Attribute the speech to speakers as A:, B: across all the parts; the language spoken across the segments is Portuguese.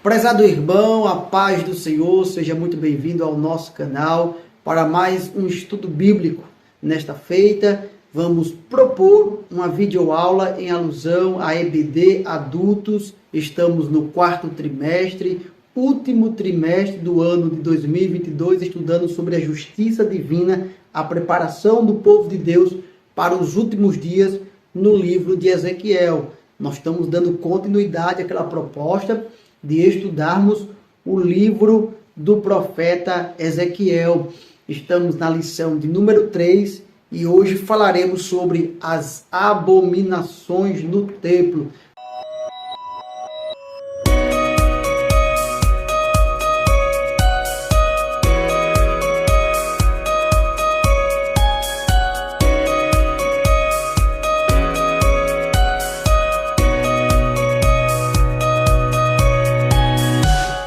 A: Prezado irmão, a paz do Senhor, seja muito bem-vindo ao nosso canal para mais um estudo bíblico. Nesta feita, vamos propor uma videoaula em alusão à EBD Adultos. Estamos no quarto trimestre, último trimestre do ano de 2022, estudando sobre a justiça divina, a preparação do povo de Deus para os últimos dias no livro de Ezequiel. Nós estamos dando continuidade àquela proposta de estudarmos o livro do profeta Ezequiel. Estamos na lição de número 3 e hoje falaremos sobre as abominações no templo.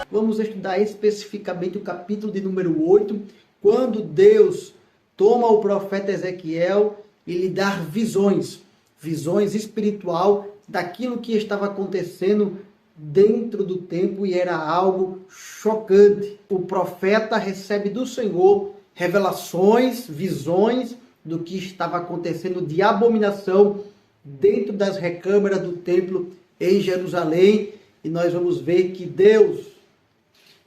A: Vamos estudar especificamente o capítulo de número 8, quando Deus toma o profeta Ezequiel e lhe dá visões espiritual daquilo que estava acontecendo dentro do templo, e era algo chocante. O profeta recebe do Senhor revelações, visões do que estava acontecendo de abominação dentro das recâmaras do templo em Jerusalém, e nós vamos ver que Deus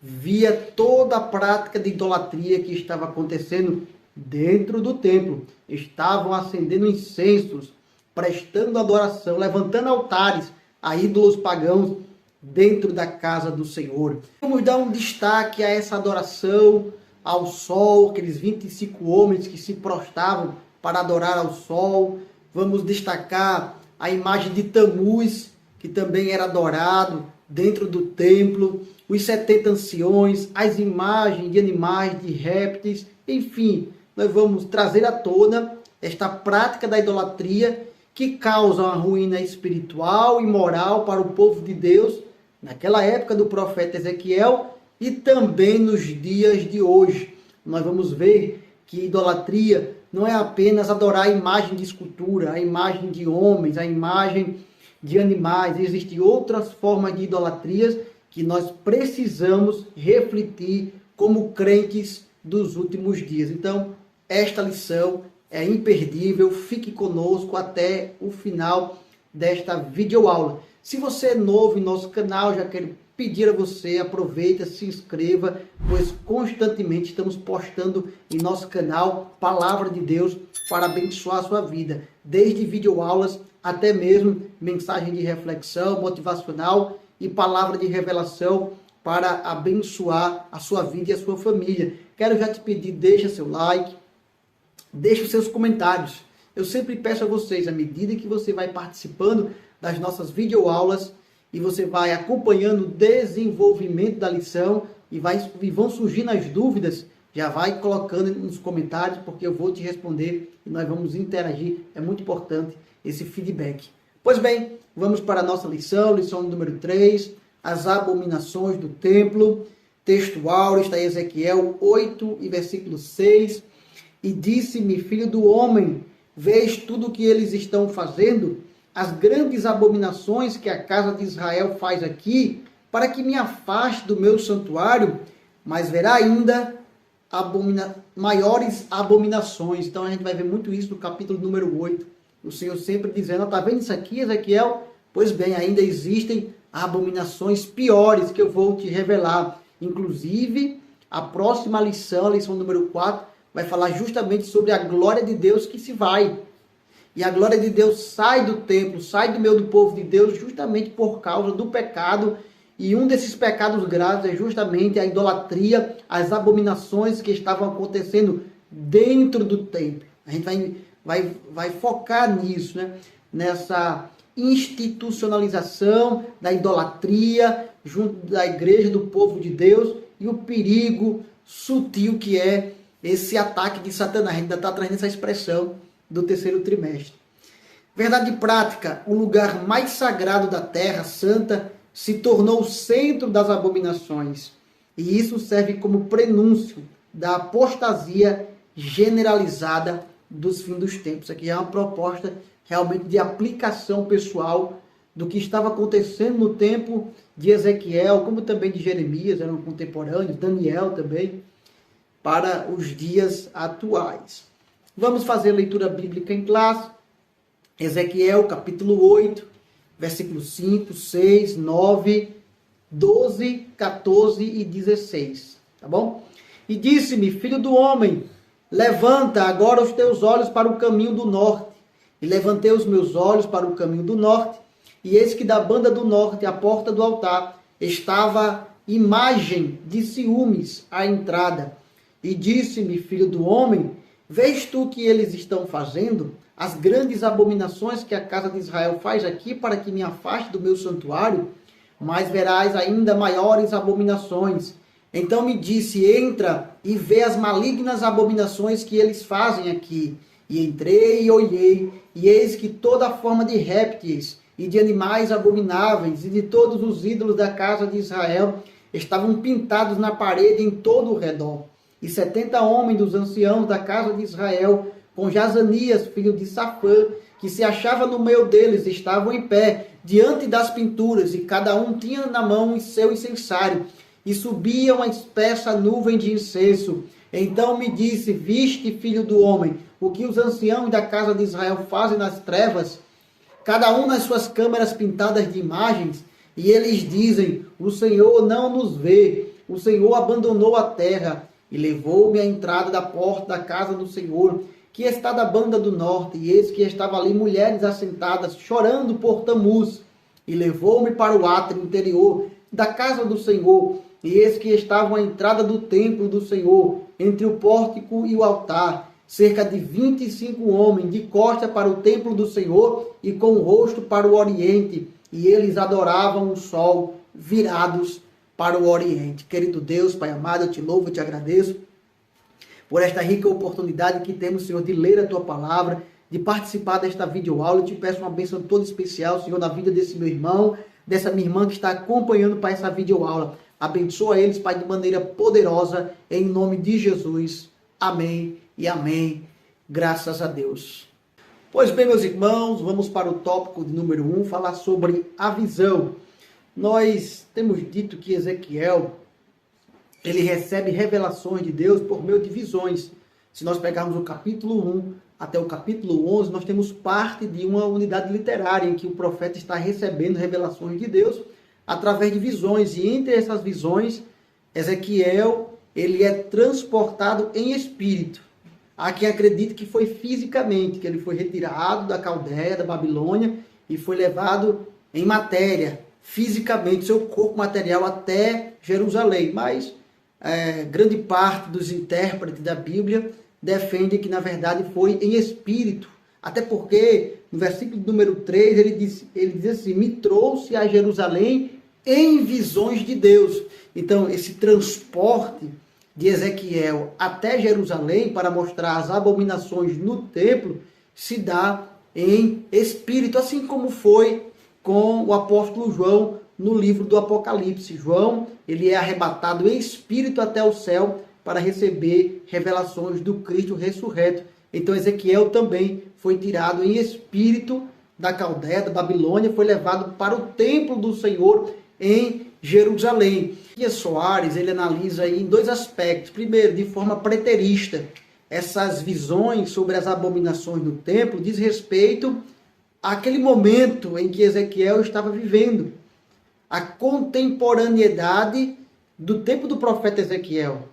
A: via toda a prática de idolatria que estava acontecendo dentro do templo. Estavam acendendo incensos, prestando adoração, levantando altares a ídolos pagãos dentro da casa do Senhor. Vamos dar um destaque a essa adoração ao sol, aqueles 25 homens que se prostravam para adorar ao sol. Vamos destacar a imagem de Tamuz, que também era adorado dentro do templo, os 70 anciões, as imagens de animais, de répteis, enfim, nós vamos trazer à tona esta prática da idolatria que causa uma ruína espiritual e moral para o povo de Deus, naquela época do profeta Ezequiel e também nos dias de hoje. Nós vamos ver que idolatria não é apenas adorar a imagem de escultura, a imagem de homens, a imagem de animais. Existem outras formas de idolatrias que nós precisamos refletir como crentes dos últimos dias. Então, esta lição é imperdível. Fique conosco até o final desta videoaula. Se você é novo em nosso canal, já quero pedir a você, aproveita, se inscreva, pois constantemente estamos postando em nosso canal Palavra de Deus para abençoar a sua vida. Desde videoaulas até mesmo mensagem de reflexão motivacional e palavra de revelação para abençoar a sua vida e a sua família. Quero já te pedir, deixa seu like, deixa os seus comentários. Eu sempre peço a vocês, à medida que você vai participando das nossas videoaulas e você vai acompanhando o desenvolvimento da lição e vão surgindo as dúvidas, já vai colocando nos comentários, porque eu vou te responder e nós vamos interagir. É muito importante esse feedback. Pois bem, vamos para a nossa lição número 3, as abominações do templo. Texto áureo está em Ezequiel 8 e versículo 6. E disse-me, filho do homem, vês tudo o que eles estão fazendo, as grandes abominações que a casa de Israel faz aqui, para que me afaste do meu santuário, mas verá ainda maiores abominações. Então a gente vai ver muito isso no capítulo número 8. O Senhor sempre dizendo, está vendo isso aqui, Ezequiel? Pois bem, ainda existem abominações piores que eu vou te revelar. Inclusive, a próxima lição, a lição número 4, vai falar justamente sobre a glória de Deus que se vai. E a glória de Deus sai do templo, sai do meio do povo de Deus, justamente por causa do pecado. E um desses pecados graves é justamente a idolatria, as abominações que estavam acontecendo dentro do templo. A gente vai focar nisso, né? Nessa institucionalização da idolatria junto da igreja, do povo de Deus, e o perigo sutil que é esse ataque de Satanás. A gente ainda está trazendo essa expressão do terceiro trimestre. Verdade prática, o lugar mais sagrado da terra santa se tornou o centro das abominações. E isso serve como prenúncio da apostasia generalizada dos fins dos tempos. Aqui é uma proposta realmente de aplicação pessoal do que estava acontecendo no tempo de Ezequiel, como também de Jeremias, eram contemporâneos, Daniel também, para os dias atuais. Vamos fazer leitura bíblica em classe. Ezequiel, capítulo 8, versículos 5, 6, 9, 12, 14 e 16. Tá bom? E disse-me, filho do homem, levanta agora os teus olhos para o caminho do norte. E levantei os meus olhos para o caminho do norte, e eis que da banda do norte, à porta do altar, estava imagem de ciúmes à entrada. E disse-me, filho do homem, vês tu que eles estão fazendo? As grandes abominações que a casa de Israel faz aqui para que me afaste do meu santuário? Mas verás ainda maiores abominações. Então me disse, entra e vê as malignas abominações que eles fazem aqui. E entrei e olhei, e eis que toda forma de répteis e de animais abomináveis e de todos os ídolos da casa de Israel estavam pintados na parede em todo o redor. E 70 homens dos anciãos da casa de Israel, com Jazanias, filho de Safã, que se achava no meio deles, estavam em pé, diante das pinturas, e cada um tinha na mão o seu incensário, e subia uma espessa nuvem de incenso. Então me disse, viste, filho do homem, o que os anciãos da casa de Israel fazem nas trevas, cada um nas suas câmeras pintadas de imagens, e eles dizem, o Senhor não nos vê, o Senhor abandonou a terra, e levou-me à entrada da porta da casa do Senhor, que está da banda do norte, e eis que estava ali mulheres assentadas, chorando por Tamuz, e levou-me para o átrio interior da casa do Senhor, e eis que estavam à entrada do templo do Senhor, entre o pórtico e o altar, cerca de 25 homens, de costa para o templo do Senhor, e com o rosto para o oriente, e eles adoravam o sol, virados para o oriente. Querido Deus, Pai amado, eu te louvo e te agradeço por esta rica oportunidade que temos, Senhor, de ler a Tua Palavra, de participar desta videoaula. Eu te peço uma bênção toda especial, Senhor, na vida desse meu irmão, dessa minha irmã que está acompanhando para essa videoaula. Abençoa eles, Pai, de maneira poderosa, em nome de Jesus. Amém e amém. Graças a Deus. Pois bem, meus irmãos, vamos para o tópico de número 1, falar sobre a visão. Nós temos dito que Ezequiel, ele recebe revelações de Deus por meio de visões. Se nós pegarmos o capítulo 1 até o capítulo 11, nós temos parte de uma unidade literária em que o profeta está recebendo revelações de Deus através de visões. E entre essas visões, Ezequiel, ele é transportado em espírito. Há quem acredite que foi fisicamente, que ele foi retirado da Caldeia, da Babilônia, e foi levado em matéria, fisicamente, seu corpo material até Jerusalém. Mas grande parte dos intérpretes da Bíblia defende que, na verdade, foi em espírito. Até porque, no versículo número 3, ele diz assim, me trouxe a Jerusalém em visões de Deus. Então, esse transporte de Ezequiel até Jerusalém para mostrar as abominações no templo se dá em espírito, assim como foi com o apóstolo João no livro do Apocalipse. João, ele é arrebatado em espírito até o céu para receber revelações do Cristo ressurreto. Então Ezequiel também foi tirado em espírito da Caldeia, da Babilônia, foi levado para o templo do Senhor em Jerusalém. E Soares, ele analisa aí em dois aspectos. Primeiro, de forma preterista, essas visões sobre as abominações do templo diz respeito àquele momento em que Ezequiel estava vivendo. A contemporaneidade do tempo do profeta Ezequiel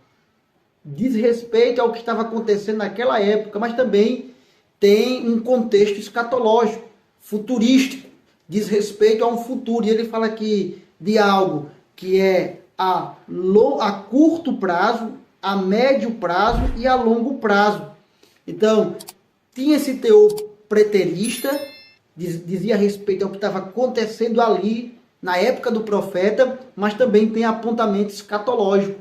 A: diz respeito ao que estava acontecendo naquela época, mas também tem um contexto escatológico, futurístico, diz respeito a um futuro. E ele fala aqui de algo que é a curto prazo, a médio prazo e a longo prazo. Então, tinha esse teor preterista, dizia respeito ao que estava acontecendo ali na época do profeta, mas também tem apontamento escatológico.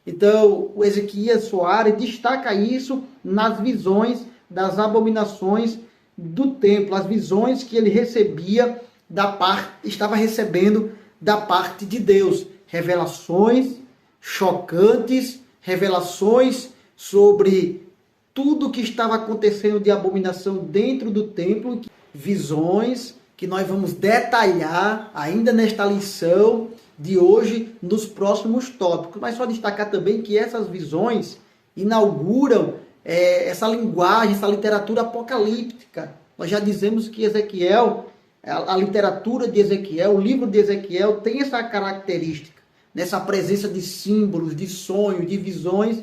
A: Então, o Ezequias Soares destaca isso nas visões das abominações do templo, as visões que ele recebia estava recebendo da parte de Deus. Revelações chocantes, revelações sobre tudo que estava acontecendo de abominação dentro do templo, visões que nós vamos detalhar ainda nesta lição de hoje, nos próximos tópicos. Mas só destacar também que essas visões inauguram essa linguagem, essa literatura apocalíptica. Nós já dizemos que Ezequiel, a literatura de Ezequiel, o livro de Ezequiel tem essa característica, nessa presença de símbolos, de sonhos, de visões,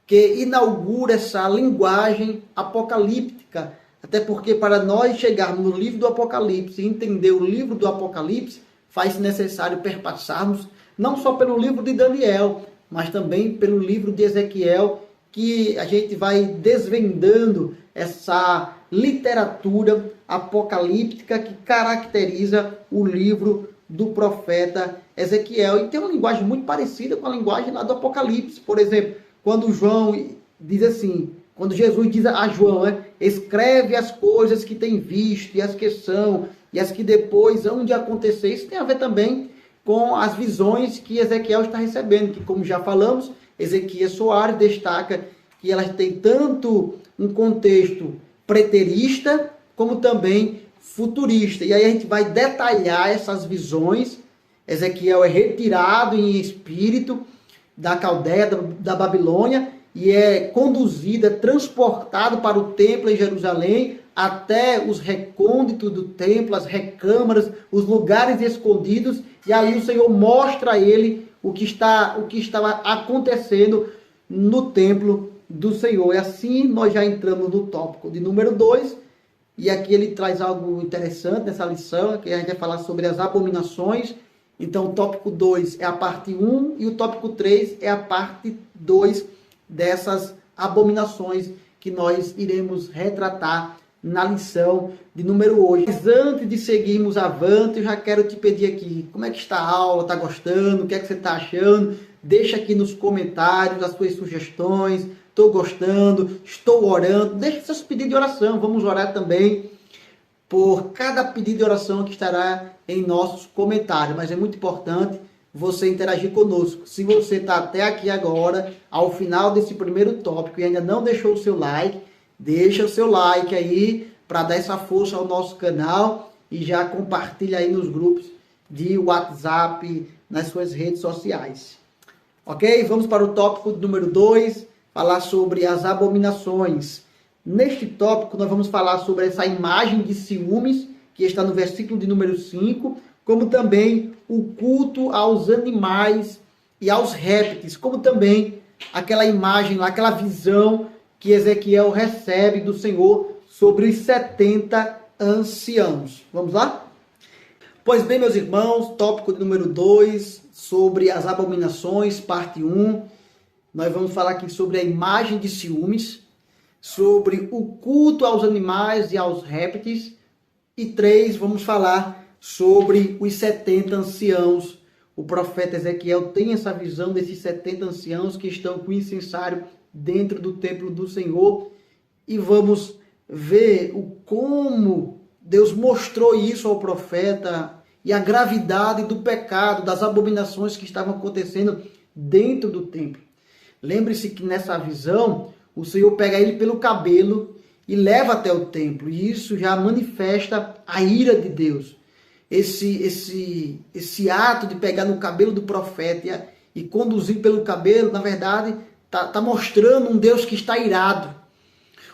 A: que inaugura essa linguagem apocalíptica. Até porque para nós chegarmos no livro do Apocalipse e entender o livro do Apocalipse, faz necessário perpassarmos não só pelo livro de Daniel, mas também pelo livro de Ezequiel, que a gente vai desvendando essa literatura apocalíptica que caracteriza o livro do profeta Ezequiel. E tem uma linguagem muito parecida com a linguagem lá do Apocalipse. Por exemplo, quando João diz assim, quando Jesus diz a João, escreve as coisas que tem visto, e as que são, e as que depois hão de acontecer. Isso tem a ver também com as visões que Ezequiel está recebendo, que, como já falamos, Ezequiel Soares destaca que elas têm tanto um contexto preterista, como também futurista. E aí a gente vai detalhar essas visões. Ezequiel é retirado em espírito da Caldeia, da Babilônia, e é conduzido, é transportado para o templo em Jerusalém, até os recônditos do templo, as recâmaras, os lugares escondidos, e aí o Senhor mostra a ele o que estava acontecendo no templo do Senhor. E assim nós já entramos no tópico de número 2, e aqui ele traz algo interessante nessa lição, que a gente vai falar sobre as abominações. Então o tópico 2 é a parte 1 e o tópico 3 é a parte 2 dessas abominações que nós iremos retratar na lição de número 8. Mas antes de seguirmos avante, eu já quero te pedir aqui, como é que está a aula? Está gostando? O que é que você está achando? Deixa aqui nos comentários as suas sugestões. Estou gostando, estou orando. Deixa seus pedidos de oração. Vamos orar também por cada pedido de oração que estará em nossos comentários. Mas é muito importante você interagir conosco. Se você está até aqui agora, ao final desse primeiro tópico, e ainda não deixou o seu like, deixa o seu like aí para dar essa força ao nosso canal e já compartilha aí nos grupos de WhatsApp, nas suas redes sociais. Ok? Vamos para o tópico número 2, falar sobre as abominações. Neste tópico nós vamos falar sobre essa imagem de ciúmes, que está no versículo de número 5, como também o culto aos animais e aos répteis, como também aquela imagem lá, aquela visão que Ezequiel recebe do Senhor sobre os 70 anciãos. Vamos lá? Pois bem, meus irmãos, tópico número 2, sobre as abominações, parte 1. Nós vamos falar aqui sobre a imagem de ciúmes, sobre o culto aos animais e aos répteis. E 3, vamos falar sobre os 70 anciãos. O profeta Ezequiel tem essa visão desses 70 anciãos que estão com o incensário dentro do templo do Senhor, e vamos ver como Deus mostrou isso ao profeta e a gravidade do pecado, das abominações que estavam acontecendo dentro do templo. Lembre-se que nessa visão o Senhor pega ele pelo cabelo e leva até o templo, e isso já manifesta a ira de Deus. Esse ato de pegar no cabelo do profeta e conduzir pelo cabelo, na verdade, está mostrando um Deus que está irado,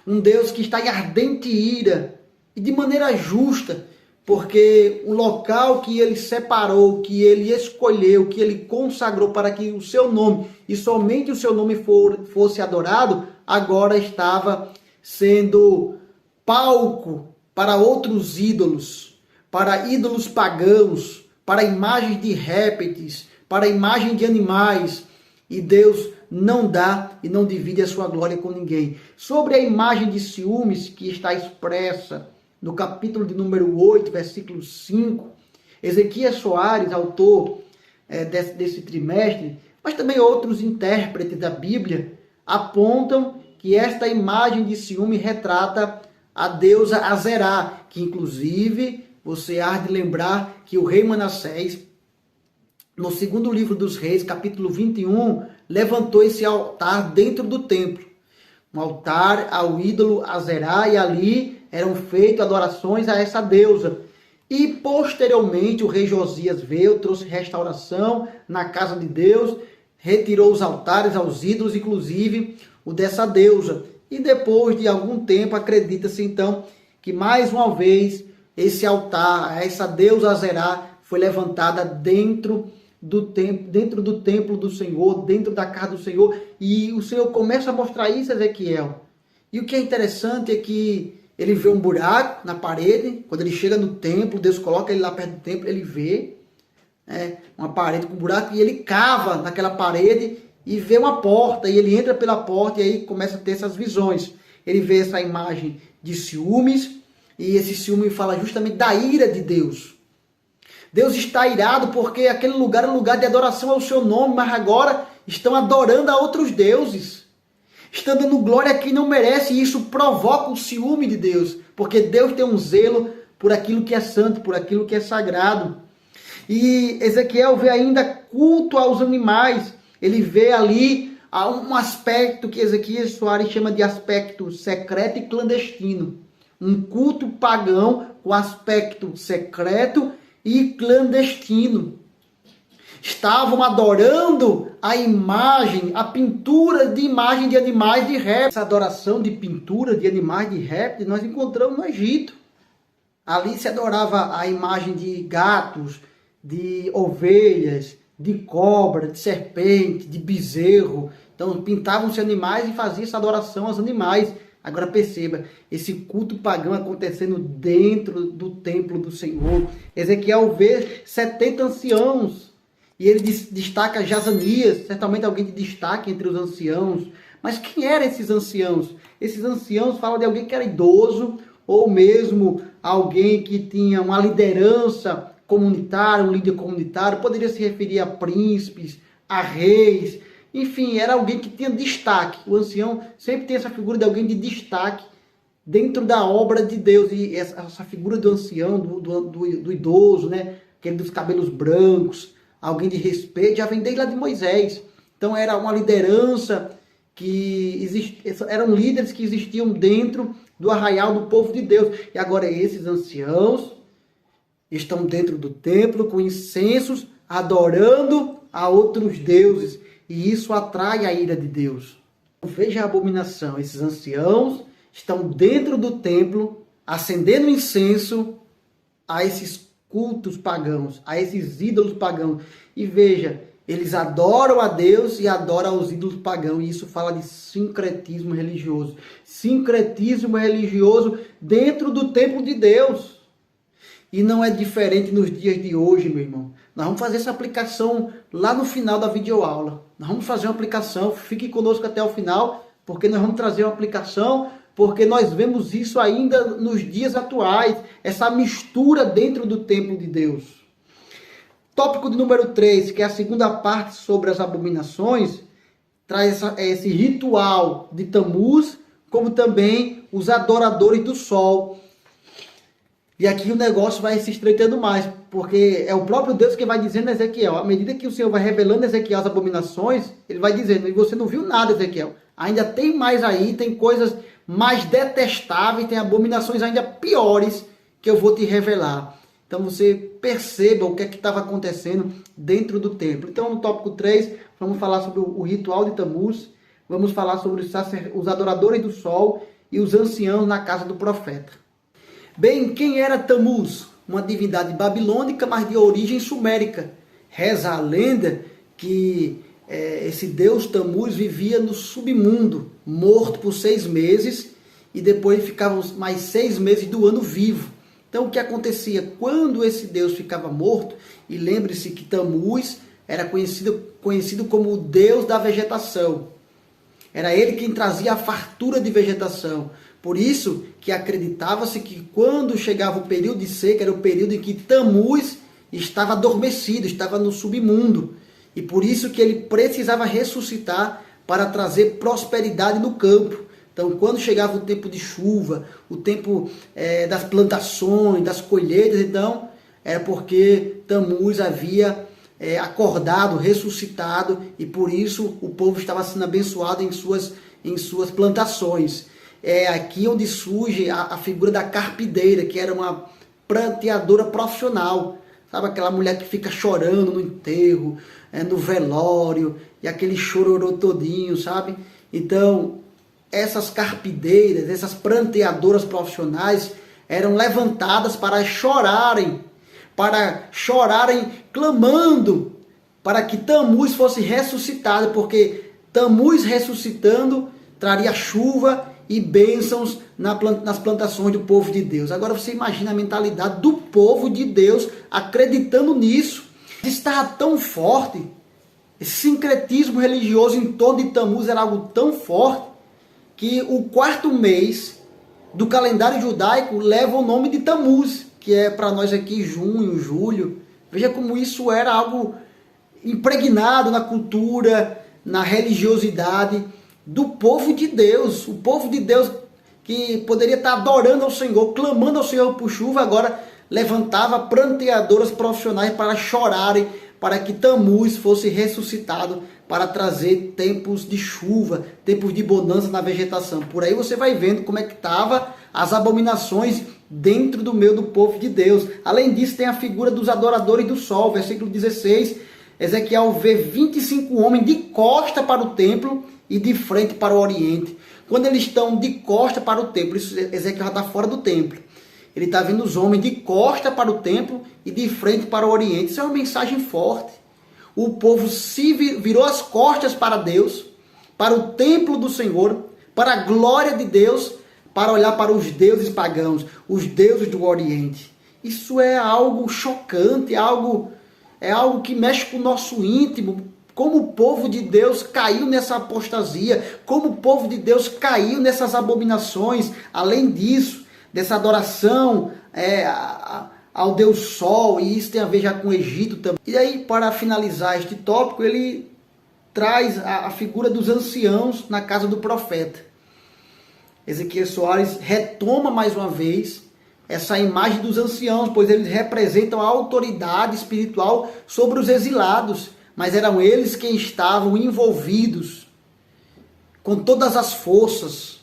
A: um Deus que está em ardente ira, e de maneira justa, porque o local que ele separou, que ele escolheu, que ele consagrou para que o seu nome, e somente o seu nome fosse adorado, agora estava sendo palco para outros ídolos, para ídolos pagãos, para imagens de répteis, para imagem de animais, e Deus não dá e não divide a sua glória com ninguém. Sobre a imagem de ciúmes que está expressa no capítulo de número 8, versículo 5, Ezequiel Soares, autor desse trimestre, mas também outros intérpretes da Bíblia, apontam que esta imagem de ciúme retrata a deusa Azerá, que inclusive você há de lembrar que o rei Manassés, no segundo livro dos reis, capítulo 21, levantou esse altar dentro do templo. Um altar ao ídolo Azerá, e ali eram feitas adorações a essa deusa. E posteriormente o rei Josias veio, trouxe restauração na casa de Deus, retirou os altares aos ídolos, inclusive o dessa deusa. E depois de algum tempo, acredita-se então que mais uma vez esse altar, essa deusa Azerá, foi levantada dentro do templo do Senhor, dentro da casa do Senhor. E o Senhor começa a mostrar isso a Ezequiel. E o que é interessante é que ele vê um buraco na parede. Quando ele chega no templo, Deus coloca ele lá perto do templo, ele vê uma parede com buraco, e ele cava naquela parede e vê uma porta, e ele entra pela porta, e aí começa a ter essas visões. Ele vê essa imagem de ciúmes, e esse ciúme fala justamente da ira de Deus. Deus está irado porque aquele lugar é um lugar de adoração ao seu nome, mas agora estão adorando a outros deuses. Estão dando glória a quem não merece, e isso provoca o ciúme de Deus, porque Deus tem um zelo por aquilo que é santo, por aquilo que é sagrado. E Ezequiel vê ainda culto aos animais. Ele vê ali um aspecto que Ezequiel Soares chama de aspecto secreto e clandestino. Um culto pagão com aspecto secreto e clandestino. Estavam adorando a imagem, a pintura de imagem de animais de répteis. Essa adoração de pintura de animais de répteis nós encontramos no Egito. Ali se adorava a imagem de gatos, de ovelhas, de cobra, de serpente, de bezerro. Então pintavam-se animais e faziam essa adoração aos animais. Agora perceba, esse culto pagão acontecendo dentro do templo do Senhor. Ezequiel vê 70 anciãos. E ele destaca Jazanias, certamente alguém de destaque entre os anciãos. Mas quem eram esses anciãos? Esses anciãos falam de alguém que era idoso, ou mesmo alguém que tinha uma liderança comunitária, um líder comunitário. Poderia se referir a príncipes, a reis. Enfim, era alguém que tinha destaque. O ancião sempre tem essa figura de alguém de destaque dentro da obra de Deus. E essa figura do ancião, do idoso, né? Aquele dos cabelos brancos, alguém de respeito, já vem desde lá de Moisés. Então era uma liderança eram líderes que existiam dentro do arraial do povo de Deus. E agora esses anciãos estão dentro do templo com incensos, adorando a outros deuses. E isso atrai a ira de Deus. Veja a abominação. Esses anciãos estão dentro do templo, acendendo incenso a esses cultos pagãos, a esses ídolos pagãos. E veja, eles adoram a Deus e adoram aos ídolos pagãos. E isso fala de sincretismo religioso. Sincretismo religioso dentro do templo de Deus. E não é diferente nos dias de hoje, meu irmão. Nós vamos fazer essa aplicação lá no final da videoaula. Nós vamos fazer uma aplicação, fique conosco até o final, porque nós vamos trazer uma aplicação, porque nós vemos isso ainda nos dias atuais, essa mistura dentro do templo de Deus. Tópico de número 3, que é a segunda parte sobre as abominações, traz esse ritual de Tamuz, como também os adoradores do sol. E aqui o negócio vai se estreitando mais, porque é o próprio Deus que vai dizendo a Ezequiel. À medida que o Senhor vai revelando a Ezequiel as abominações, ele vai dizendo, e você não viu nada, Ezequiel. Ainda tem mais aí, tem coisas mais detestáveis, tem abominações ainda piores que eu vou te revelar. Então você perceba o que é que estava acontecendo dentro do templo. Então no tópico 3, vamos falar sobre o ritual de Tamuz, vamos falar sobre os adoradores do sol e os anciãos na casa do profeta. Bem, quem era Tamuz? Uma divindade babilônica, mas de origem sumérica. Reza a lenda que esse deus Tamuz vivia no submundo, morto por 6 meses, e depois ficava mais 6 meses do ano vivo. Então o que acontecia? Quando esse deus ficava morto, e lembre-se que Tamuz era conhecido como o deus da vegetação. Era ele quem trazia a fartura de vegetação. Por isso que acreditava-se que quando chegava o período de seca, era o período em que Tamuz estava adormecido, estava no submundo. E por isso que ele precisava ressuscitar para trazer prosperidade no campo. Então, quando chegava o tempo de chuva, o tempo das plantações, das colheitas, então, era porque Tamuz havia acordado, ressuscitado, e por isso o povo estava sendo abençoado em suas plantações. É aqui onde surge a figura da carpideira, que era uma pranteadora profissional. Sabe aquela mulher que fica chorando no enterro, no velório, e aquele chororô todinho, sabe? Então, essas carpideiras, essas pranteadoras profissionais eram levantadas para chorarem clamando para que Tammuz fosse ressuscitado, porque Tammuz ressuscitando traria chuva e bênçãos nas plantações do povo de Deus. Agora você imagina a mentalidade do povo de Deus acreditando nisso. Estava tão forte, esse sincretismo religioso em torno de Tammuz era algo tão forte, que o 4º mês do calendário judaico leva o nome de Tammuz, que é para nós aqui junho, julho. Veja como isso era algo impregnado na cultura, na religiosidade do povo de Deus. O povo de Deus que poderia estar adorando ao Senhor, clamando ao Senhor por chuva, agora levantava pranteadoras profissionais para chorarem, para que Tammuz fosse ressuscitado, para trazer tempos de chuva, tempos de bonança na vegetação. Por aí você vai vendo como é que estava as abominações dentro do meio do povo de Deus. Além disso, tem a figura dos adoradores do sol, versículo 16, Ezequiel vê 25 homens de costa para o templo e de frente para o oriente. Quando eles estão de costa para o templo, isso Ezequiel já está fora do templo. Ele está vendo os homens de costa para o templo e de frente para o oriente. Isso é uma mensagem forte. O povo se virou as costas para Deus, para o templo do Senhor, para a glória de Deus, para olhar para os deuses pagãos, os deuses do oriente. Isso é algo chocante, é algo que mexe com o nosso íntimo. Como o povo de Deus caiu nessa apostasia, como o povo de Deus caiu nessas abominações. Além disso, dessa adoração ao Deus Sol, e isso tem a ver já com o Egito também. E aí, para finalizar este tópico, ele traz a figura dos anciãos na casa do profeta. Ezequiel Soares retoma mais uma vez essa imagem dos anciãos, pois eles representam a autoridade espiritual sobre os exilados, mas eram eles quem estavam envolvidos com todas as forças,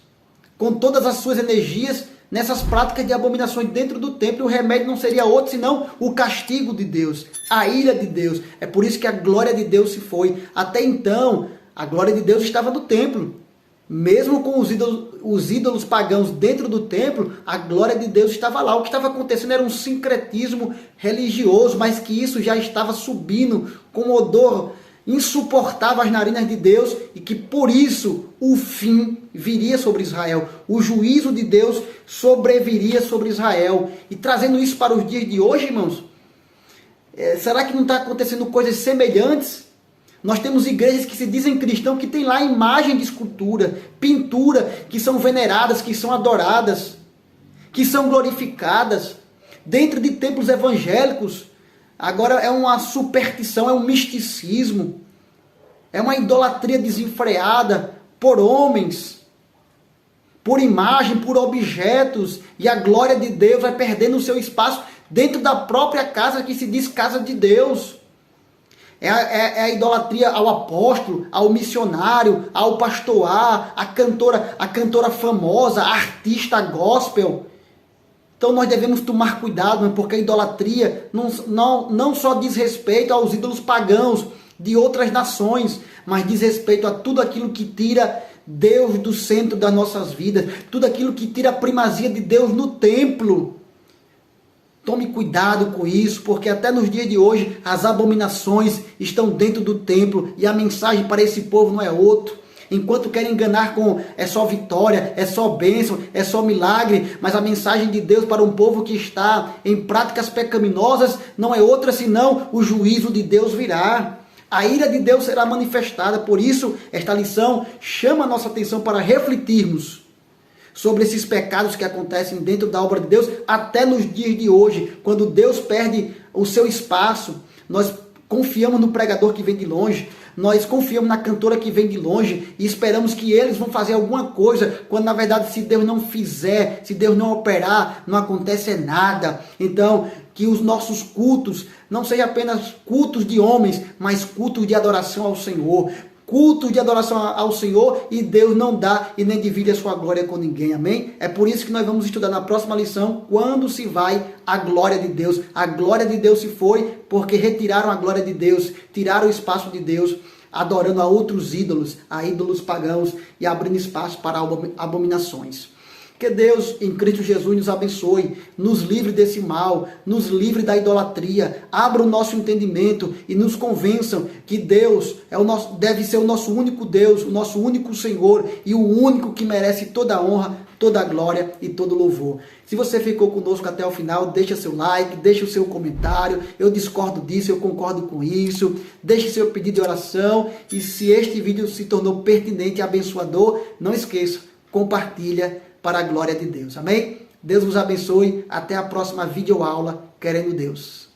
A: com todas as suas energias nessas práticas de abominações dentro do templo. O remédio não seria outro senão o castigo de Deus, a ira de Deus. É por isso que a glória de Deus se foi. Até então, a glória de Deus estava no templo. Mesmo com os ídolos pagãos dentro do templo, a glória de Deus estava lá. O que estava acontecendo era um sincretismo religioso, mas que isso já estava subindo com um odor insuportável às narinas de Deus, e que por isso o fim viria sobre Israel. O juízo de Deus sobreviria sobre Israel. E trazendo isso para os dias de hoje, irmãos, será que não está acontecendo coisas semelhantes? Nós temos igrejas que se dizem cristãos, que tem lá imagem de escultura, pintura, que são veneradas, que são adoradas, que são glorificadas, dentro de templos evangélicos. Agora é uma superstição, é um misticismo, é uma idolatria desenfreada por homens, por imagem, por objetos, e a glória de Deus vai perdendo o seu espaço dentro da própria casa que se diz casa de Deus. É a idolatria ao apóstolo, ao missionário, ao pastoar, a cantora famosa, a artista gospel. Então nós devemos tomar cuidado, porque a idolatria não só diz respeito aos ídolos pagãos de outras nações, mas diz respeito a tudo aquilo que tira Deus do centro das nossas vidas, tudo aquilo que tira a primazia de Deus no templo. Tome cuidado com isso, porque até nos dias de hoje as abominações estão dentro do templo, e a mensagem para esse povo não é outro. Enquanto querem enganar com é só vitória, é só bênção, é só milagre, mas a mensagem de Deus para um povo que está em práticas pecaminosas não é outra senão o juízo de Deus virá. A ira de Deus será manifestada. Por isso, esta lição chama a nossa atenção para refletirmos sobre esses pecados que acontecem dentro da obra de Deus, até nos dias de hoje, quando Deus perde o seu espaço. Nós confiamos no pregador que vem de longe, nós confiamos na cantora que vem de longe, e esperamos que eles vão fazer alguma coisa, quando na verdade, se Deus não fizer, se Deus não operar, não acontece nada. Então, que os nossos cultos não sejam apenas cultos de homens, mas cultos de adoração ao Senhor, cultos de adoração ao Senhor e Deus não dá e nem divide a sua glória com ninguém, amém? É por isso que nós vamos estudar na próxima lição quando se vai a glória de Deus. A glória de Deus se foi porque retiraram a glória de Deus, tiraram o espaço de Deus, adorando a outros ídolos, a ídolos pagãos e abrindo espaço para abominações. Que Deus, em Cristo Jesus, nos abençoe, nos livre desse mal, nos livre da idolatria, abra o nosso entendimento e nos convençam que Deus deve ser o nosso único Deus, o nosso único Senhor e o único que merece toda a honra, toda a glória e todo o louvor. Se você ficou conosco até o final, deixa seu like, deixa o seu comentário. Eu discordo disso, eu concordo com isso. Deixe seu pedido de oração e se este vídeo se tornou pertinente e abençoador, não esqueça, compartilha para a glória de Deus. Amém? Deus vos abençoe. Até a próxima videoaula, querendo Deus.